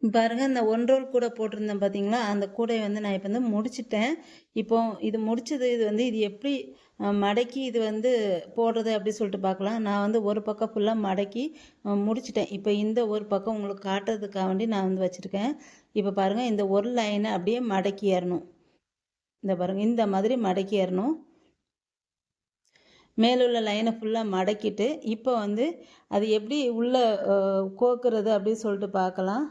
பாருங்க இந்த 1 ரோல் கூடை போட்டிருந்தேன் பார்த்தீங்களா? அந்த கூடைய வந்து நான் இப்போ வந்து முடிச்சுட்டேன். இப்போ இது முடிச்சது இது வந்து இது எப்படி மடக்கி இது வந்து போடுறது அப்படி சொல்லிட்டு பார்க்கலாம். நான் வந்து ஒரு பக்கம் ஃபுல்லாக மடக்கி முடிச்சுட்டேன். இப்போ இந்த ஒரு பக்கம் உங்களுக்கு காட்டுறதுக்காக வேண்டி நான் வந்து வச்சுருக்கேன். இப்போ பாருங்க இந்த ஒரு லைனை அப்படியே மடக்கி ஏறணும். இந்த பாருங்க இந்த மாதிரி மடக்கி ஏறணும். மேலுள்ள லைனை ஃபுல்லாக மடக்கிட்டு இப்போ வந்து அது எப்படி உள்ளே கோக்குறது அப்படின்னு சொல்லிட்டு பார்க்கலாம்.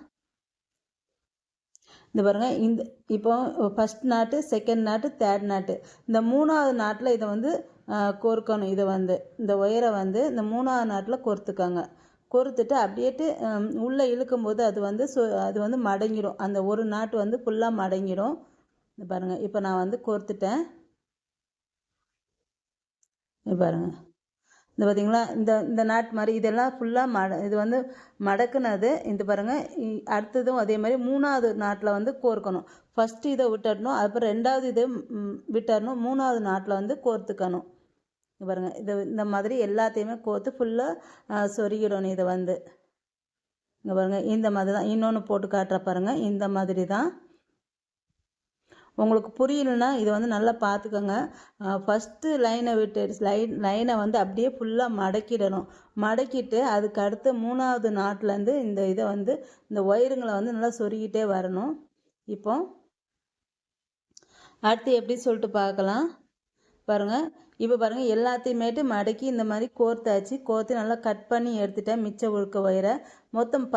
இந்த பாருங்க இந்த இப்போ ஃபஸ்ட் நாட்டு, செகண்ட் நாட்டு, தேர்ட் நாட்டு, இந்த 3வது நாட்டில் இதை வந்து கோர்க்கணும். இதை வந்து இந்த ஒயரை வந்து இந்த 3வது நாட்டில் கோர்த்துக்கோங்க. கோர்த்துட்டு அப்படியேட்டு உள்ளே இழுக்கும்போது அது வந்து மடங்கிடும். அந்த ஒரு நாட்டு வந்து ஃபுல்லாக மடங்கிடும். இந்த பாருங்கள் இப்போ நான் வந்து கோர்த்துட்டேன். பாருங்கள் இந்த பார்த்தீங்களா இந்த இந்த நாட் மாதிரி இதெல்லாம் ஃபுல்லாக இது வந்து மடக்குனது. இந்த பாருங்கள் அடுத்ததும் அதே மாதிரி 3வது நாட்டில் வந்து கோர்க்கணும். ஃபஸ்ட்டு இதை விட்டுடணும், அப்புறம் 2வது இதை விட்டுடணும், 3வது நாட்டில் வந்து கோர்த்துக்கணும். பாருங்கள் இது இந்த மாதிரி எல்லாத்தையுமே கோர்த்து ஃபுல்லாக சொருகிடணும். இதை வந்து இங்கே பாருங்கள் இந்த மாதிரி தான். இன்னொன்று போட்டு காட்டுற பாருங்கள் இந்த மாதிரி தான். உங்களுக்கு புரியலன்னா இதை வந்து நல்லா பார்த்துக்கோங்க. ஃபஸ்ட்டு லைனை விட்டு லைனை வந்து அப்படியே ஃபுல்லாக மடக்கிடணும். மடக்கிட்டு அதுக்கு அடுத்து 3வது நாட்டிலேருந்து இதை வந்து இந்த ஒயருங்களை வந்து நல்லா சொருகிட்டே வரணும். இப்போ அடுத்து எப்படி சொல்லிட்டு பார்க்கலாம். பாருங்கள் இப்போ பாருங்கள் எல்லாத்தையுமேட்டு மடக்கி இந்த மாதிரி கோர்த்தாச்சு. கோர்த்து நல்லா கட் பண்ணி எடுத்துட்டேன் மிச்சம் ஒழுக்க ஒயரை. மொத்தம்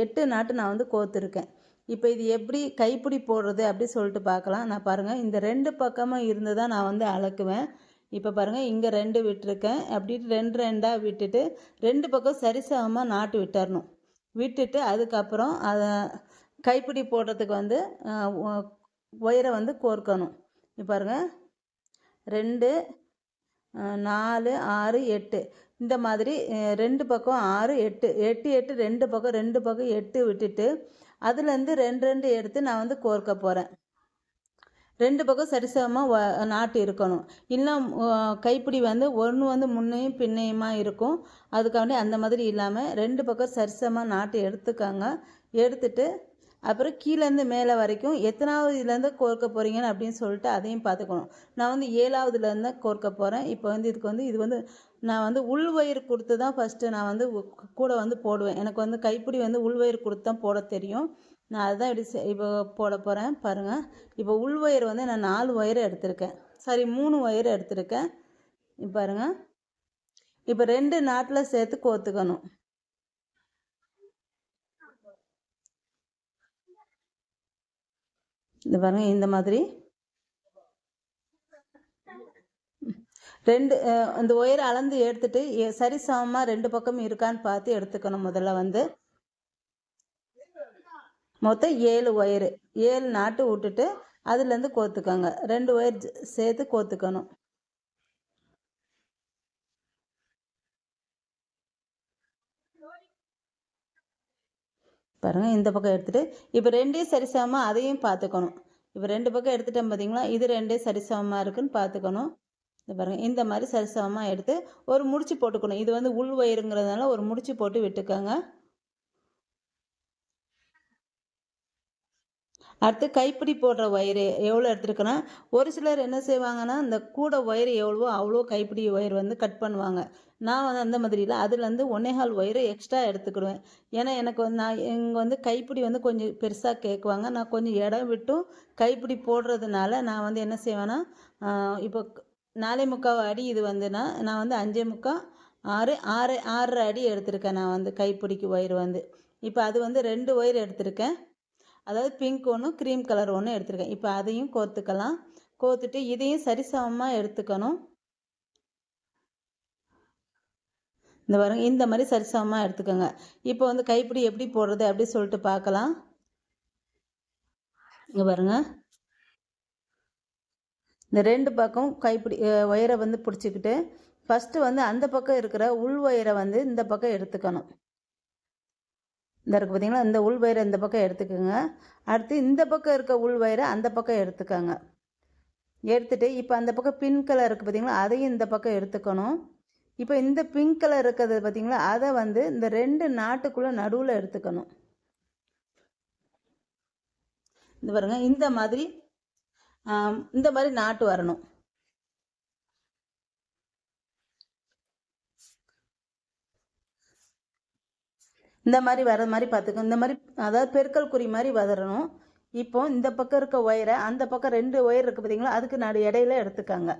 8 நாட்டு நான் வந்து கோர்த்துருக்கேன். இப்போ இது எப்படி கைப்பிடி போடுறது அப்படி சொல்லிட்டு பார்க்கலாம். நான் பாருங்கள் இந்த 2 பக்கமும் இருந்து தான் நான் வந்து அளக்குவேன். இப்போ பாருங்கள் இங்கே 2 விட்டுருக்கேன். அப்படின்ட்டு 2 விட்டுட்டு 2 பக்கம் சரிசமமாக நாட்டு விட்டுறணும். விட்டுட்டு அதுக்கப்புறம் அதை கைப்பிடி போடுறதுக்கு வந்து ஒயரை வந்து கோர்க்கணும். இப்போ பாருங்கள் 2 4 6 8 இந்த மாதிரி 2 பக்கம் 6 8 8 2 பக்கம் 8 விட்டுட்டு அதுலேருந்து 2 எடுத்து நான் வந்து கோர்க்க போகிறேன். 2 பக்கம் சரிசமமாக நாட்டு இருக்கணும். இன்னும் கைப்பிடி வந்து ஒன்று வந்து முன்னையும் பின்னையுமா இருக்கும். அதுக்காண்டி அந்த மாதிரி இல்லாமல் 2 பக்கம் சரிசமமாக நாட்டு எடுத்துக்காங்க. எடுத்துட்டு அப்புறம் கீழேருந்து மேலே வரைக்கும் எத்தனாவது இதுலேருந்து கோர்க்க போகிறீங்கன்னு அப்படின்னு சொல்லிட்டு அதையும் பார்த்துக்கணும். நான் வந்து 7வதுலேருந்து கோர்க்க போகிறேன். இப்போ வந்து இது வந்து நான் வந்து உள்வயிறு கொடுத்து தான் ஃபஸ்ட்டு நான் வந்து கூட வந்து போடுவேன். எனக்கு வந்து கைப்பிடி வந்து உள்வயிறு கொடுத்து தான் போட தெரியும். நான் அதுதான் இப்போ போட போகிறேன் பாருங்கள். இப்போ உள்வயிறு வந்து நான் 4 ஒயரை எடுத்திருக்கேன். 3 ஒயரை எடுத்திருக்கேன். பாருங்கள் இப்போ 2 நாட்டில் சேர்த்து கோர்த்துக்கணும். இந்த பாருங்க இந்த மாதிரி 2 அந்த ஒயரை அளந்து எடுத்துட்டு சரிசமமாக 2 பக்கமும் இருக்கான்னு பார்த்து எடுத்துக்கணும். முதல்ல வந்து மொத்தம் 7 ஒயரு 7 நாட்டு விட்டுட்டு அதுலேருந்து கோர்த்துக்கோங்க. 2 ஒயர் சேர்த்து கோர்த்துக்கணும். பாருங்கள் இந்த பக்கம் எடுத்துகிட்டு இப்போ 2 சரிசமமாக அதையும் பார்த்துக்கணும். இப்போ 2 பக்கம் எடுத்துட்டேன் பார்த்தீங்களா, இது 2 சரிசமமாக இருக்குன்னு பார்த்துக்கணும். இந்த பாருங்கள் இந்த மாதிரி சரிசமமாக எடுத்து ஒரு முடிச்சு போட்டுக்கணும். இது வந்து உள் வயிறுங்கிறதுனால ஒரு முடிச்சு போட்டு விட்டுக்கோங்க. அடுத்து கைப்பிடி போடுற ஒயரு எவ்வளோ எடுத்துருக்கேன்னா, ஒரு சிலர் என்ன செய்வாங்கன்னா இந்த கூட ஒயரு எவ்வளவோ அவ்வளோ கைப்பிடி ஒயர் வந்து கட் பண்ணுவாங்க. நான் வந்து அந்த மாதிரி இல்லை, அதுலேருந்து 1.25 ஒயரு எக்ஸ்ட்ரா எடுத்துக்கிடுவேன். ஏன்னா எனக்கு வந்து இங்கே வந்து கைப்பிடி வந்து கொஞ்சம் பெருசாக கேட்குவாங்க. நான் கொஞ்சம் இடம் விட்டும் கைப்பிடி போடுறதுனால நான் வந்து என்ன செய்வேன்னா, இப்போ 4.25 அடி இது வந்துன்னா நான் வந்து 5.25 6 6.5 அடி எடுத்திருக்கேன். நான் வந்து கைப்பிடிக்கு ஒயர் வந்து இப்போ அது வந்து 2 ஒயர் எடுத்திருக்கேன். அதாவது பிங்க் ஒன்று க்ரீம் கலர் ஒன்று எடுத்துருக்கேன். இப்போ அதையும் கோர்த்துக்கலாம். கோர்த்துட்டு இதையும் சரிசமமாக எடுத்துக்கணும். இந்த பாருங்க இந்த மாதிரி சரிசமமாக எடுத்துக்கோங்க. இப்போ வந்து கைப்பிடி எப்படி போடுறது அப்படி சொல்லிட்டு பார்க்கலாம். இங்கே பாருங்க இந்த 2 பக்கம் கைப்பிடி ஒயரை வந்து பிடிச்சிக்கிட்டு ஃபஸ்ட்டு வந்து அந்த பக்கம் இருக்கிற உள் ஒயரை வந்து இந்த பக்கம் எடுத்துக்கணும். இந்த இருக்குது பார்த்தீங்களா, இந்த உள் வயரை இந்த பக்கம் எடுத்துக்கோங்க. அடுத்து இந்த பக்கம் இருக்க உள் வயரை அந்த பக்கம் எடுத்துக்கோங்க. எடுத்துகிட்டு இப்போ அந்த பக்கம் பிங்க் கலர் இருக்குது பார்த்தீங்களா, அதையும் இந்த பக்கம் எடுத்துக்கணும். இப்போ இந்த பிங்க் கலர் இருக்கிறது பார்த்தீங்களா, அதை வந்து இந்த 2 நாட்டுக்குள்ளே நடுவில் எடுத்துக்கணும். இந்த பாருங்க இந்த மாதிரி நாட்டு வரணும். இந்த மாதிரி வர மாதிரி பார்த்துக்கோங்க. இந்த மாதிரி அதாவது பெருக்கல் குறி மாதிரி வதறணும். இப்போ இந்த பக்கம் இருக்க ஒயரை அந்த பக்கம் 2 ஒயர் இருக்குது பார்த்தீங்களா, அதுக்கு இடையில எடுத்துக்காங்க.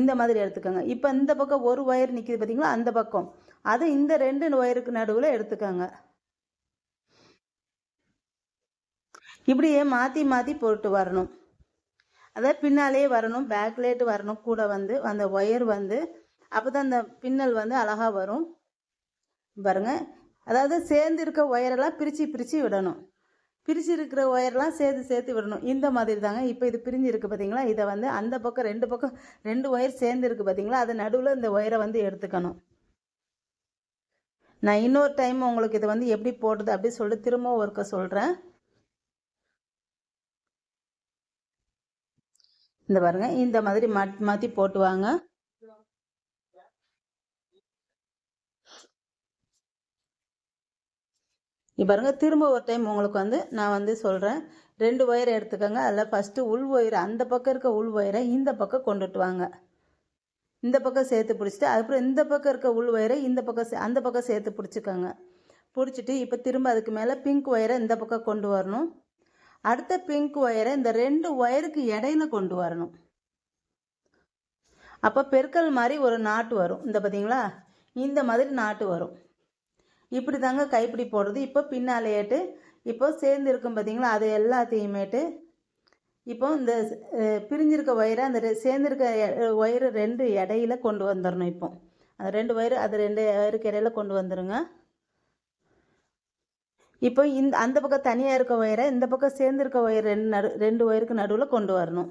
இந்த மாதிரி எடுத்துக்கோங்க. இப்போ இந்த பக்கம் ஒரு ஒயர் நிற்கிது பார்த்தீங்களா, அந்த பக்கம் அது இந்த 2 ஒயருக்கு நடுவில் எடுத்துக்காங்க. இப்படியே மாற்றி மாற்றி போட்டு வரணும். அதாவது பின்னாலே வரணும், பேக்லேட்டு வரணும். கூட வந்து அந்த ஒயர் வந்து அப்போ தான் அந்த பின்னல் வந்து அழகாக வரும். பாருங்க, அதாவது சேர்ந்து இருக்க ஒயரெல்லாம் பிரித்து பிரித்து விடணும். பிரித்து இருக்கிற ஒயர்லாம் சேர்த்து விடணும். இந்த மாதிரி தாங்க. இப்போ இது பிரிஞ்சு இருக்குது பார்த்தீங்களா, இதை வந்து அந்த பக்கம் 2 ஒயர் சேர்ந்து இருக்குது பார்த்தீங்களா, அது நடுவில் இந்த ஒயரை வந்து எடுத்துக்கணும். நான் இன்னொரு டைம் உங்களுக்கு இதை வந்து எப்படி போடுறது அப்படி சொல்லிட்டு திரும்பவும் ஒருக்க சொல்கிறேன். இந்த பாருங்க, இந்த மாதிரி மாற்றி மாற்றி போட்டு வாங்க. இப்போ பாருங்க, திரும்ப ஒரு டைம் உங்களுக்கு வந்து நான் வந்து சொல்கிறேன். 2 ஒயரை எடுத்துக்கோங்க. அதில் ஃபஸ்ட்டு உள் ஒயரை அந்த பக்கம் இருக்க உள் ஒயரை இந்த பக்கம் கொண்டுட்டு வாங்க. இந்த பக்கம் சேர்த்து பிடிச்சிட்டு அதுக்கப்புறம் இந்த பக்கம் இருக்க உள் ஒயரை அந்த பக்கம் சேர்த்து பிடிச்சிக்கோங்க. பிடிச்சிட்டு இப்போ திரும்ப அதுக்கு மேலே பிங்க் ஒயரை இந்த பக்கம் கொண்டு வரணும். அடுத்த பிங்க் ஒயரை இந்த 2 ஒயருக்கு இடையில கொண்டு வரணும். அப்போ பெருக்கல் மாதிரி ஒரு நாட்டு வரும். இந்த பார்த்தீங்களா, இந்த மாதிரி நாட்டு வரும். இப்படி தாங்க கைப்பிடி போடுறது. இப்போ பின்னாலேட்டு இப்போ சேர்ந்து இருக்கும் பார்த்தீங்களா, அது எல்லாத்தையுமேட்டு இப்போ இந்த பிரிஞ்சிருக்க ஒயரை அந்த சேர்ந்துருக்க ஒயரு 2 இடையில கொண்டு வந்துடணும். இப்போ அந்த 2 ஒயரு அது 2 ஒயருக்கு இடையில கொண்டு வந்துடுங்க. இப்போ அந்த பக்கம் தனியாக இருக்க ஒயரை இந்த பக்கம் சேர்ந்துருக்க ஒயர் 2 ஒயருக்கு நடுவில் கொண்டு வரணும்.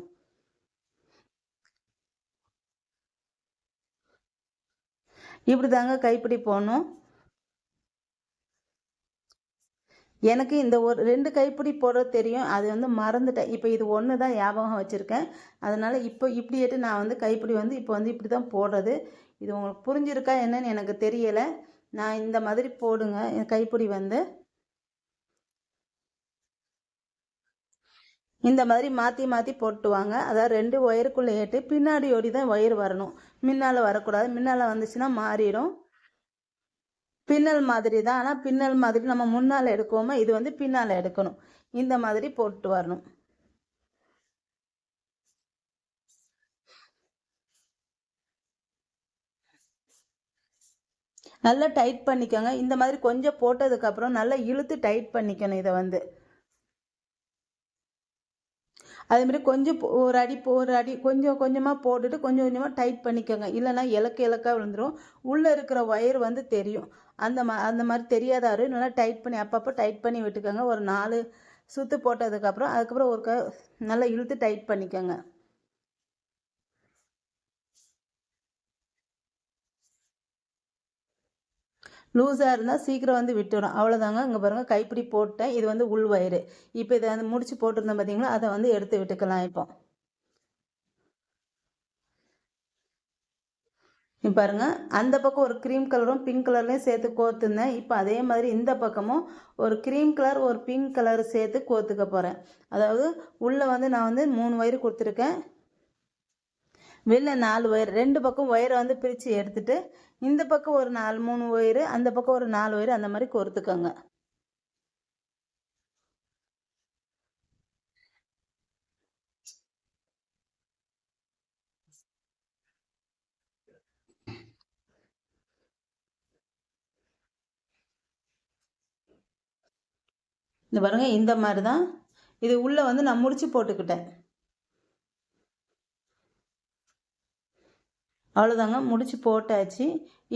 இப்படி தாங்க கைப்பிடி போடணும். எனக்கு இந்த ஒரு 2 கைப்பிடி போட தெரியும், அது வந்து மறந்துட்டேன். இப்போ இது ஒன்று தான் ஞாபகம் வச்சுருக்கேன். அதனால் இப்போ இப்படியேட்டு நான் வந்து கைப்பிடி வந்து இப்போ வந்து இப்படி தான் போடுறது. இது உங்களுக்கு புரிஞ்சிருக்கா என்னன்னு எனக்கு தெரியலை. நான் இந்த மாதிரி போடுங்க. என் கைப்பிடி வந்து இந்த மாதிரி மாற்றி மாற்றி போட்டு வாங்க. அதாவது 2 ஒயருக்குள்ளே ஏட்டு பின்னாடி ஓடி தான் ஒயர் வரணும், முன்னால் வரக்கூடாது. முன்னால் வந்துச்சுன்னா மாறிடும். பின்னல் மாதிரி தான், ஆனால் பின்னல் மாதிரி நம்ம முன்னால் எடுக்கோமா, இது வந்து பின்னால் எடுக்கணும். இந்த மாதிரி போட்டு வரணும். நல்லா டைட் பண்ணிக்கோங்க. இந்த மாதிரி கொஞ்சம் போட்டதுக்கப்புறம் நல்லா இழுத்து டைட் பண்ணிக்கணும். இதை வந்து அதேமாதிரி கொஞ்சம் ஒரு அடி கொஞ்சம் கொஞ்சமாக போட்டுட்டு கொஞ்சம் கொஞ்சமாக டைட் பண்ணிக்கோங்க. இல்லைன்னா இலக்கா விழுந்துடும். உள்ளே இருக்கிற ஒயர் வந்து தெரியும். அந்த மாதிரி தெரியாதாரு நல்லா டைட் பண்ணி அப்பப்போ டைட் பண்ணி விட்டுக்கோங்க. ஒரு 4 சுற்று போட்டதுக்கப்புறம் அதுக்கப்புறம் நல்லா இழுத்து டைட் பண்ணிக்கோங்க. லூஸாக இருந்தால் சீக்கிரம் வந்து விட்டுடும். அவ்வளோதாங்க. இங்கே பாருங்கள், கைப்பிடி போட்டேன். இது வந்து உள் வயிறு. இப்போ இதை வந்து முடிச்சு போட்டிருந்தேன் பார்த்தீங்களா, அதை வந்து எடுத்து விட்டுக்கலாம். இப்போ பாருங்கள், அந்த பக்கம் ஒரு க்ரீம் கலரும் பிங்க் கலர்லேயும் சேர்த்து கோர்த்துருந்தேன். இப்போ அதே மாதிரி இந்த பக்கமும் ஒரு க்ரீம் கலர் ஒரு பிங்க் கலர் சேர்த்து கோர்த்துக்க போகிறேன். அதாவது உள்ளே வந்து நான் வந்து 3 ஒயர் கொடுத்துருக்கேன், வெளில 4 ஒயர். 2 பக்கம் ஒயரை வந்து பிரித்து எடுத்துட்டு இந்த பக்கம் ஒரு 3 ஒயரு, அந்த பக்கம் ஒரு 4 ஒயரு, அந்த மாதிரி கோர்த்துக்கோங்க. இந்த பாருங்க, இந்த மாதிரி தான் இது உள்ளே வந்து நான் முடிச்சு போட்டுக்கிட்டேன். அவ்வளோதாங்க, முடிச்சு போட்டாச்சு.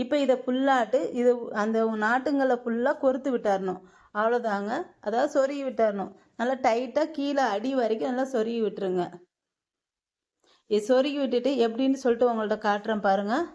இப்போ இதை ஃபுல்லாட்டு இது அந்த நாட்டுங்களை ஃபுல்லாக கொறுத்து விட்டாரணும். அவ்வளோதாங்க. அதாவது சொருகி விட்டாரணும். நல்லா டைட்டாக கீழே அடி வரைக்கும் நல்லா சொருகி விட்டுருங்க. இது சொருகி விட்டுட்டு எப்படின்னு சொல்லிட்டு உங்கள்ட்ட காட்டுறேன் பாருங்கள்.